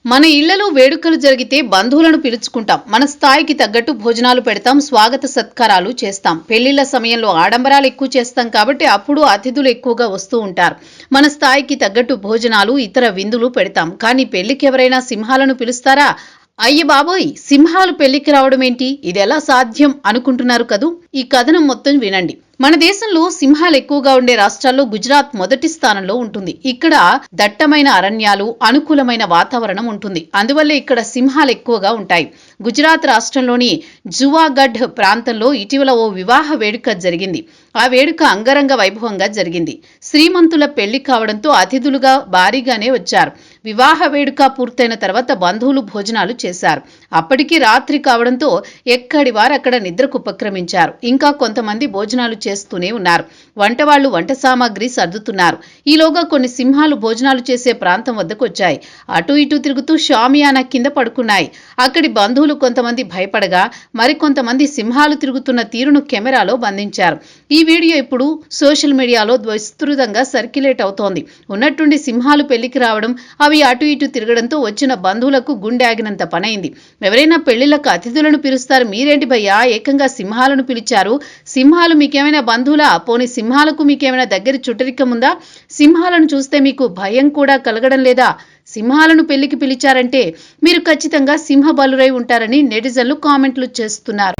మన ఇళ్లలో వేడుకలు జరిగితే బంధువులను పిలుచుకుంటాం. మన స్థాయికి తగ్గట్టు భోజనాలు పెడతాం, స్వాగత సత్కారాలు చేస్తాం. పెళ్లిళ్ల సమయంలో ఆడంబరాలు ఎక్కువ చేస్తాం కాబట్టి అప్పుడు అతిథులు ఎక్కువగా వస్తూ ఉంటారు. మన స్థాయికి తగ్గట్టు భోజనాలు, ఇతర విందులు పెడతాం. కానీ పెళ్లికి ఎవరైనా సింహాలను పిలుస్తారా? అయ్య బాబోయ్, సింహాలు పెళ్లికి రావడం ఏంటి, ఇది ఎలా సాధ్యం అనుకుంటున్నారు కదూ. ఈ కథనం మొత్తం వినండి. మన దేశంలో సింహాలు ఎక్కువగా ఉండే రాష్ట్రాల్లో గుజరాత్ మొదటి స్థానంలో ఉంటుంది. ఇక్కడ దట్టమైన అరణ్యాలు, అనుకూలమైన వాతావరణం ఉంటుంది. అందువల్ల ఇక్కడ సింహాలు ఎక్కువగా ఉంటాయి. గుజరాత్ రాష్ట్రంలోని జువాగఢ్ ప్రాంతంలో ఇటీవల ఓ వివాహ వేడుక జరిగింది. ఆ వేడుక అంగరంగ వైభవంగా జరిగింది. శ్రీమంతుల పెళ్లి కావడంతో అతిథులుగా భారీగానే వచ్చారు. వివాహ వేడుక పూర్తయిన తర్వాత బంధువులు భోజనాలు చేశారు. అప్పటికి రాత్రి కావడంతో ఎక్కడి వారు అక్కడ నిద్రకు ఉపక్రమించారు. ఇంకా కొంతమంది భోజనాలు చేస్తూనే ఉన్నారు. వంటవాళ్లు వంట సామాగ్రి సర్దుతున్నారు. ఈలోగా కొన్ని సింహాలు భోజనాలు చేసే ప్రాంతం వద్దకు వచ్చాయి. అటు ఇటు తిరుగుతూ షామియానా కింద పడుకున్నాయి. అక్కడి బంధువులు కొంతమంది భయపడగా మరికొంతమంది సింహాలు తిరుగుతున్న తీరును కెమెరాలో బంధించారు. ఈ వీడియో ఇప్పుడు సోషల్ మీడియాలో విస్తృతంగా సర్క్యులేట్ అవుతోంది. ఉన్నట్టుండి సింహాలు పెళ్లికి రావడం, అవి అటు ఇటు తిరగడంతో వచ్చిన బంధువులకు గుండె ఆగినంత పనైంది. ఎవరైనా పెళ్లిళ్లకు అతిథులను పిలుస్తారు, మీరేంటి భయ్యా ఏకంగా సింహాలను పిలిచారు? సింహాలు మీకేమైనా బంధువులా? పోని సింహాలకు మీకేమైనా దగ్గర చుట్టరికం ఉందా? సింహాలను చూస్తే మీకు భయం కూడా కలగడం లేదా? సింహాలను పెళ్లికి పిలిచారంటే మీరు ఖచ్చితంగా సింహ బలురై ఉంటారని నెటిజన్లు కామెంట్లు చేస్తున్నారు.